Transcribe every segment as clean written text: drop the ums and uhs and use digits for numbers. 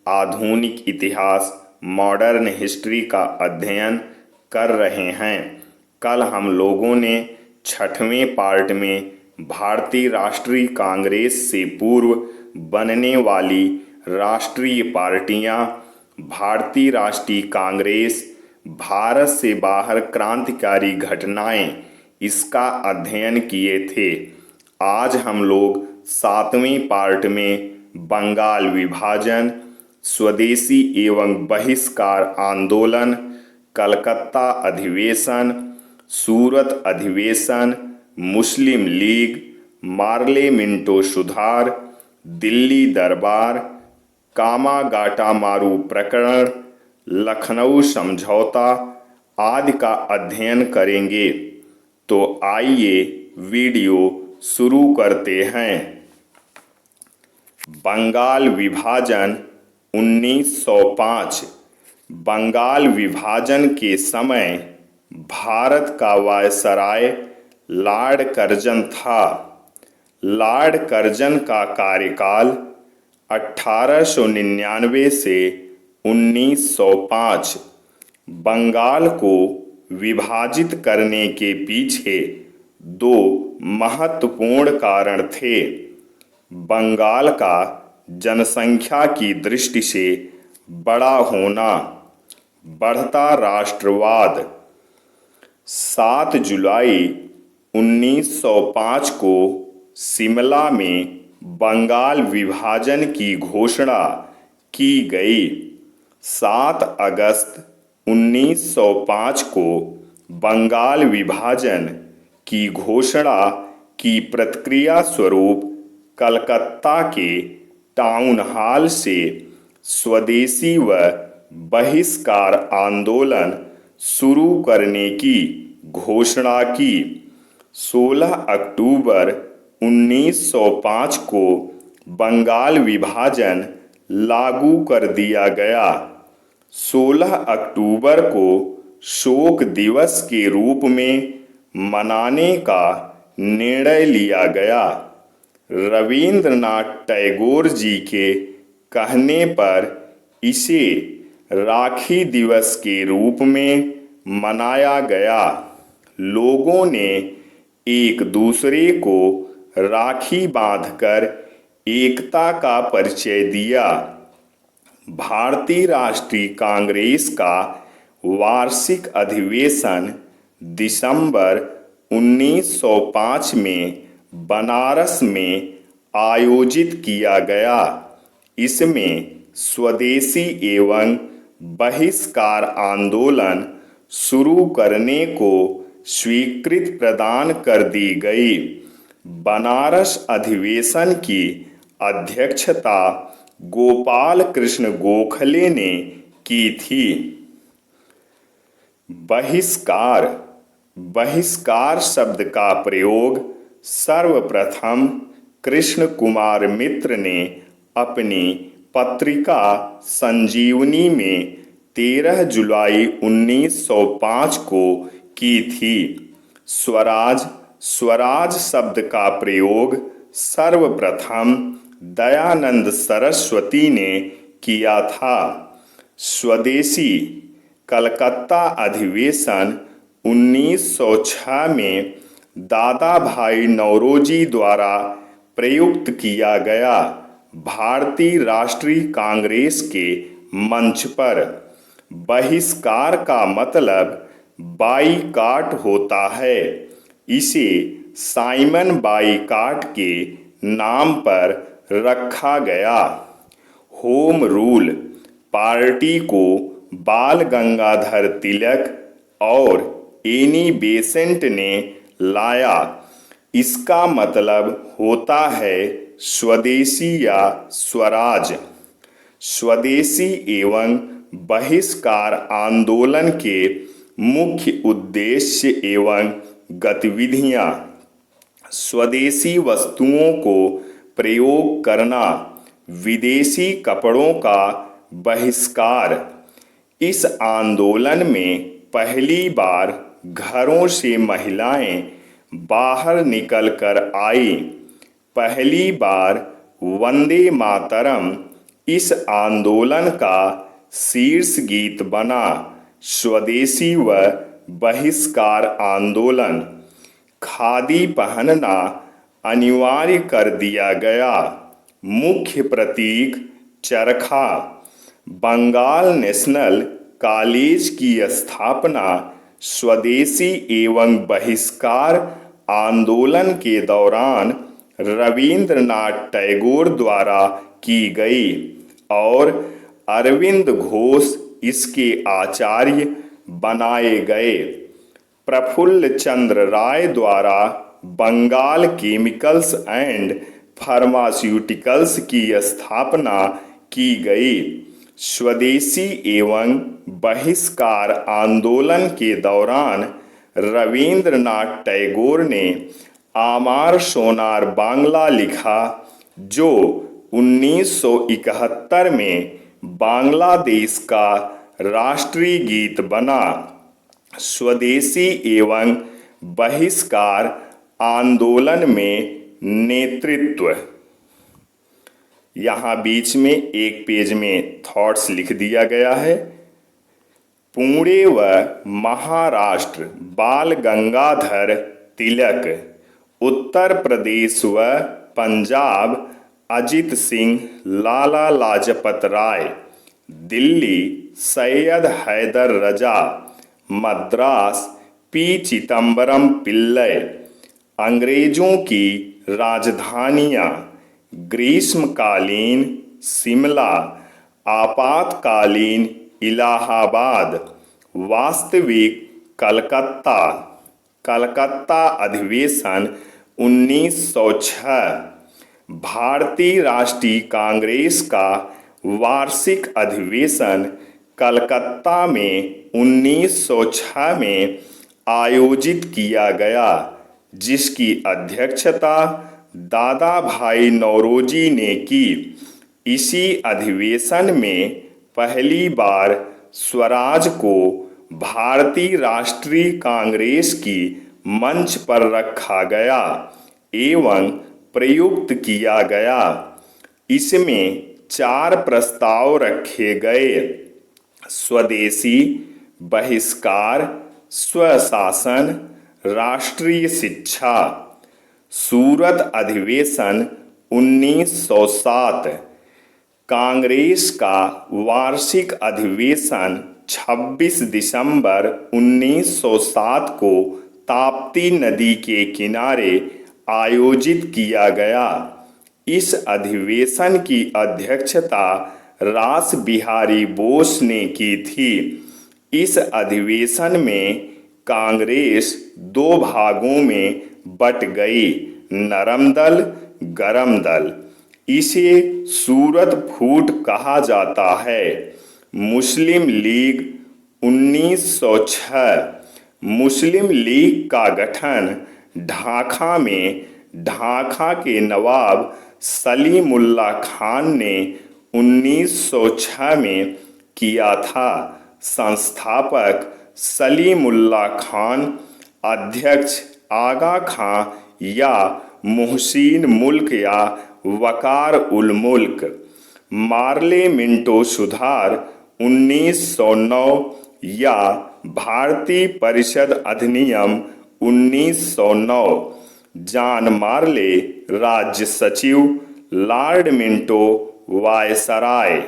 आधुनिक इतिहास modern history का अध्ययन कर रहे हैं। कल हम लोगों ने 6वें पार्ट में भारतीय राष्ट्रीय कांग्रेस से पूर्व बनने वाली राष्ट्रीय पार्टियां, भारतीय राष्ट्रीय कांग्रेस, भारत से बाहर क्रांतिकारी घटनाएं, इसका अध्ययन किए थे। आज हम लोग 7वें पार्ट में बंगाल विभाजन, स्वदेशी एवं बहिष्कार आंदोलन, कलकत्ता अधिवेशन, सूरत अधिवेशन, मुस्लिम लीग, मार्ले मिंटो सुधार, दिल्ली दरबार, कामागाटामारू प्रकरण, लखनऊ समझौता आदि का अध्ययन करेंगे। तो आइए वीडियो शुरू करते हैं। बंगाल विभाजन 1905। बंगाल विभाजन के समय भारत का वायसराय लॉर्ड कर्जन था। लॉर्ड कर्जन का कार्यकाल 1899 से 1905। बंगाल को विभाजित करने के पीछे दो महत्वपूर्ण कारण थे। बंगाल का जनसंख्या की दृष्टि से बड़ा होना, बढ़ता राष्ट्रवाद। 7 जुलाई 1905 को शिमला में बंगाल विभाजन की घोषणा की गई। 7 अगस्त 1905 को बंगाल विभाजन की घोषणा की प्रतिक्रिया स्वरूप कलकत्ता के टाउन हॉल से स्वदेशी व बहिष्कार आंदोलन शुरू करने की घोषणा की। 16 अक्टूबर 1905 को बंगाल विभाजन लागू कर दिया गया। 16 अक्टूबर को शोक दिवस के रूप में मनाने का निर्णय लिया गया। रविंद्रनाथ टैगोर जी के कहने पर इसे राखी दिवस के रूप में मनाया गया। लोगों ने एक दूसरे को राखी बांधकर एकता का परिचय दिया। भारतीय राष्ट्रीय कांग्रेस का वार्षिक अधिवेशन दिसंबर 1905 में बनारस में आयोजित किया गया। इसमें स्वदेशी एवं बहिष्कार आंदोलन शुरू करने को स्वीकृति प्रदान कर दी गई। बनारस अधिवेशन की अध्यक्षता गोपाल कृष्ण गोखले ने की थी। बहिष्कार। बहिष्कार शब्द का प्रयोग सर्वप्रथम कृष्ण कुमार मित्र ने अपनी पत्रिका संजीवनी में 13 जुलाई 1905 को की थी। स्वराज। स्वराज शब्द का प्रयोग सर्वप्रथम दयानंद सरस्वती ने किया था। स्वदेशी। कलकत्ता अधिवेशन 1906 में दादा भाई नौरोजी द्वारा प्रयुक्त किया गया। भारतीय राष्ट्रीय कांग्रेस के मंच पर। बहिष्कार का मतलब बाईकाट होता है। इसे साइमन बाईकाट के नाम पर रखा गया। Home rule. पार्टी को बाल गंगाधर तिलक और एनी बेसेंट ने लाया। इसका मतलब होता है स्वदेशी या स्वराज। स्वदेशी एवं बहिष्कार आंदोलन के मुख्य उद्देश्य एवं गतिविधियां। स्वदेशी वस्तुओं को प्रयोग करना। विदेशी कपड़ों का बहिष्कार। इस आंदोलन में पहली बार घरों से महिलाएं बाहर निकलकर आई। पहली बार वंदे मातरम इस आंदोलन का शीर्ष गीत बना स्वदेशी व बहिष्कार आंदोलन। खादी पहनना अनिवार्य कर दिया गया। मुख्य प्रतीक चरखा। बंगाल नेशनल कॉलेज की स्थापना स्वदेशी एवं बहिष्कार आंदोलन के दौरान रविंद्रनाथ टैगोर द्वारा की गई और अरविंद घोष इसके आचार्य बनाए गए। प्रफुल्ल चंद्र राय द्वारा बंगाल केमिकल्स एंड फार्मास्यूटिकल्स की स्थापना की गई। स्वदेशी एवं बहिष्कार आंदोलन के दौरान रविंद्रनाथ टैगोर ने आमार सोनार बांग्ला लिखा, जो 1971 में बांग्लादेश का राष्ट्रीय गीत बना। स्वदेशी एवं बहिष्कार आंदोलन में नेतृत्व। यहाँ बीच में एक पेज में थॉट्स लिख दिया गया है। पुणे व महाराष्ट्र बाल गंगाधर तिलक, उत्तर प्रदेश व पंजाब अजित सिंह लाला लाजपत राय, दिल्ली सैयद हैदर रजा, मद्रास पी चिदम्बरम पिल्लई। अंग्रेजों की राजधानियाँ: ग्रीष्मकालीन शिमला, आपातकालीन इलाहाबाद, वास्तविक कलकत्ता। कलकत्ता अधिवेशन 1906। भारतीय राष्ट्रीय कांग्रेस का वार्षिक अधिवेशन कलकत्ता में 1906 में आयोजित किया गया, जिसकी अध्यक्षता दादा भाई नौरोजी ने की। इसी अधिवेशन में पहली बार स्वराज को भारतीय राष्ट्रीय कांग्रेस की मंच पर रखा गया एवं प्रयुक्त किया गया। इसमें 4 प्रस्ताव रखे गए: स्वदेशी, बहिष्कार, स्वशासन, राष्ट्रीय शिक्षा। सूरत अधिवेशन 1907। कांग्रेस का वार्षिक अधिवेशन 26 दिसंबर 1907 को ताप्ती नदी के किनारे आयोजित किया गया। इस अधिवेशन की अध्यक्षता रास बिहारी बोस ने की थी। इस अधिवेशन में कांग्रेस 2 भागों में बट गई: नरम दल, गरम दल। इसे सूरत फूट कहा जाता है। मुस्लिम लीग 1906। मुस्लिम लीग का गठन ढाका में ढाका के नवाब सलीमुल्लाह खान ने 1906 में किया था। संस्थापक सलीमुल्लाह खान, अध्यक्ष आगा खां या मुहसिन मुल्क या वकार उल मुल्क। मार्ले मिंटो सुधार 1909 या भारतीय परिषद अधिनियम 1909। जॉन मार्ले राज्य सचिव, लॉर्ड मिंटो वायसराय।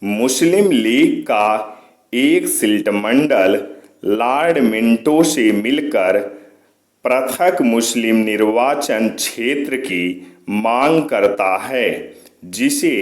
मुस्लिम लीग का एक शिष्टमंडल लॉर्ड मिंटो से मिलकर पृथक मुस्लिम निर्वाचन क्षेत्र की मांग करता है, जिसे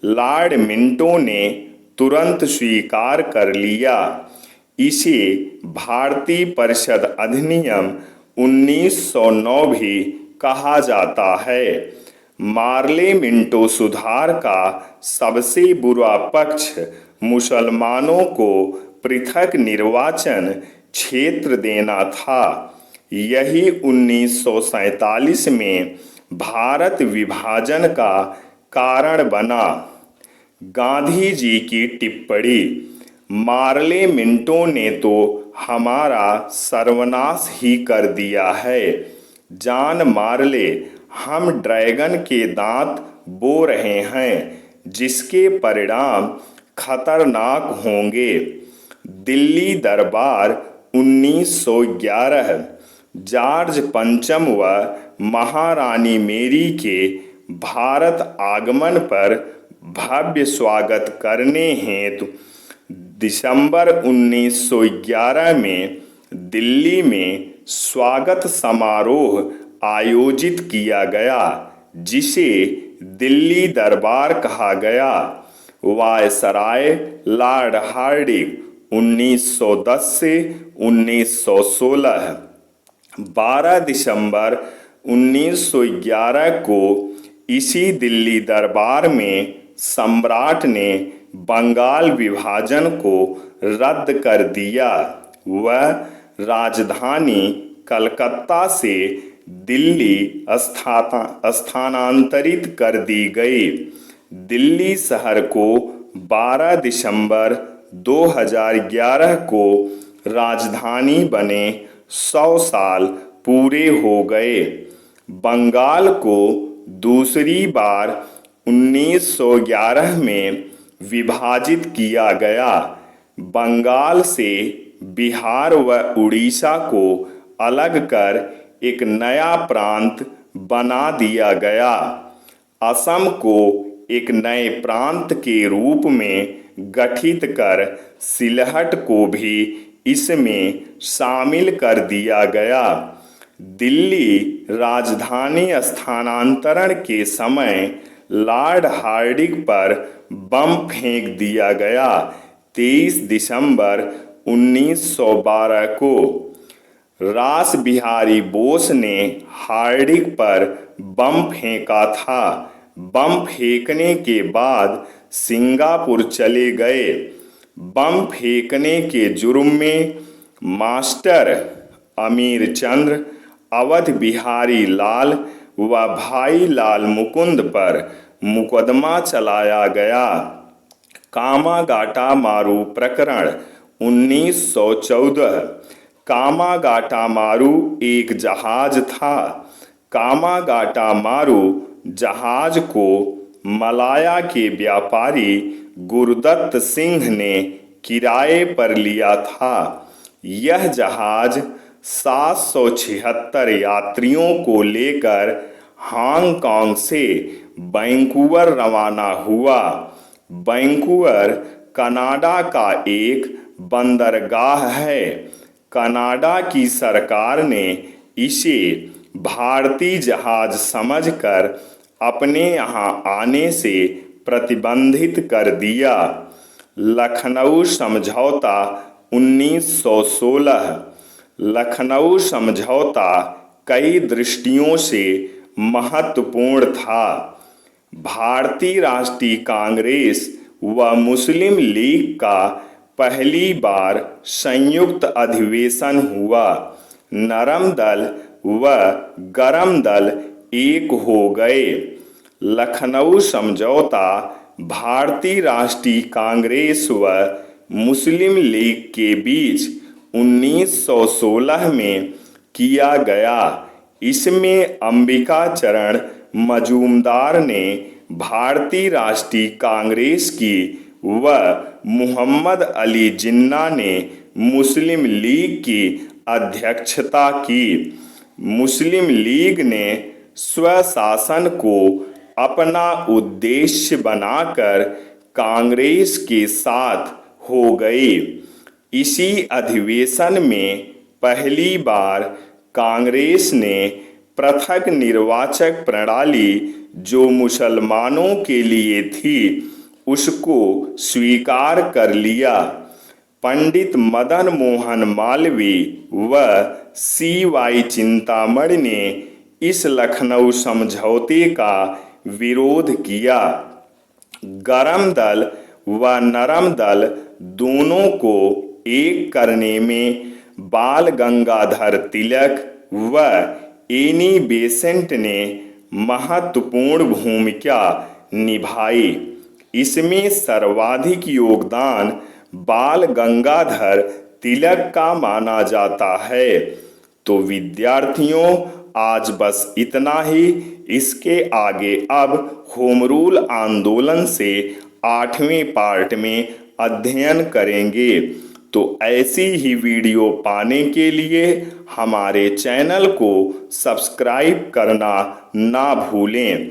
लॉर्ड मिंटो ने तुरंत स्वीकार कर लिया। इसे भारतीय परिषद अधिनियम 1909 भी कहा जाता है। मार्ले मिंटो सुधार का सबसे बुरा पक्ष मुसलमानों को पृथक निर्वाचन क्षेत्र देना था। यही 1947 में भारत विभाजन का कारण बना। गांधी जी की टिप्पणी: मार्ले मिंटो ने तो हमारा सर्वनाश ही कर दिया है। जॉन मार्ले, हम ड्रैगन के दांत बो रहे हैं। जिसके परिणाम खतरनाक होंगे। दिल्ली दरबार 1911 जॉर्ज पंचम व महारानी मेरी के भारत आगमन पर भव्य स्वागत करने हेतु दिसंबर 1911 में दिल्ली में स्वागत समारोह आयोजित किया गया, जिसे दिल्ली दरबार कहा गया। वायसराय लॉर्ड हार्डिंग 1910 से 1916। 12 दिसंबर 1911 को इसी दिल्ली दरबार में सम्राट ने बंगाल विभाजन को रद्द कर दिया। वह राजधानी कलकत्ता से दिल्ली स्थानांतरित कर दी गई। दिल्ली शहर को 12 दिसंबर 2011 को राजधानी बने 100 साल पूरे हो गए। बंगाल को दूसरी बार 1911 में विभाजित किया गया। बंगाल से बिहार व उड़ीसा को अलग कर एक नया प्रांत बना दिया गया। असम को एक नए प्रांत के रूप में गठित कर सिलहट को भी इसमें शामिल कर दिया गया। दिल्ली राजधानी स्थानांतरण के समय लॉर्ड हार्डिंग पर बम फेंक दिया गया। 23 दिसंबर 1912 को रास बिहारी बोस ने हार्डिंग पर बम फेंका था। बम फेंकने के बाद सिंगापुर चले गए। बम फेंकने के जुर्म में मास्टर अमीर चंद्र, अवध बिहारी लाल व भाई लाल मुकुंद पर मुकदमा चलाया गया। कामागाटा मारू प्रकरण 1914। कामागाटा मारू एक जहाज था। कामागाटा मारू जहाज को मलाया के व्यापारी गुरुदत्त सिंह ने किराए पर लिया था। यह जहाज 776 यात्रियों को लेकर हांगकांग से वैंकूवर रवाना हुआ। वैंकूवर कनाडा का एक बंदरगाह है। कनाडा की सरकार ने इसे भारतीय जहाज समझकर अपने यहाँ आने से प्रतिबंधित कर दिया। लखनऊ समझौता 1916। लखनऊ समझौता कई दृष्टियों से महत्वपूर्ण था। भारतीय राष्ट्रीय कांग्रेस व मुस्लिम लीग का पहली बार संयुक्त अधिवेशन हुआ। नरम दल व गरम दल एक हो गए। लखनऊ समझौता भारतीय राष्ट्रीय कांग्रेस व मुस्लिम लीग के बीच 1916 में किया गया। इसमें अंबिका चरण मजूमदार ने भारतीय राष्ट्रीय कांग्रेस की व मोहम्मद अली जिन्ना ने मुस्लिम लीग की अध्यक्षता की। मुस्लिम लीग ने स्वशासन को अपना उद्देश्य बनाकर कांग्रेस के साथ हो गई। इसी अधिवेशन में पहली बार कांग्रेस ने पृथक निर्वाचक प्रणाली जो मुसलमानों के लिए थी उसको स्वीकार कर लिया। पंडित मदन मोहन मालवीय व CY चिंतामणि ने इस लखनऊ समझौते का विरोध किया। गरम दल व नरम दल दोनों को एक करने में बाल गंगाधर तिलक व एनी बेसेंट ने महत्वपूर्ण भूमिका निभाई। इसमें सर्वाधिक योगदान बाल गंगाधर तिलक का माना जाता है। तो विद्यार्थियों, आज बस इतना ही। इसके आगे अब होम रूल आंदोलन से 8वें पार्ट में अध्ययन करेंगे। तो ऐसी ही वीडियो पाने के लिए हमारे चैनल को सब्सक्राइब करना ना भूलें।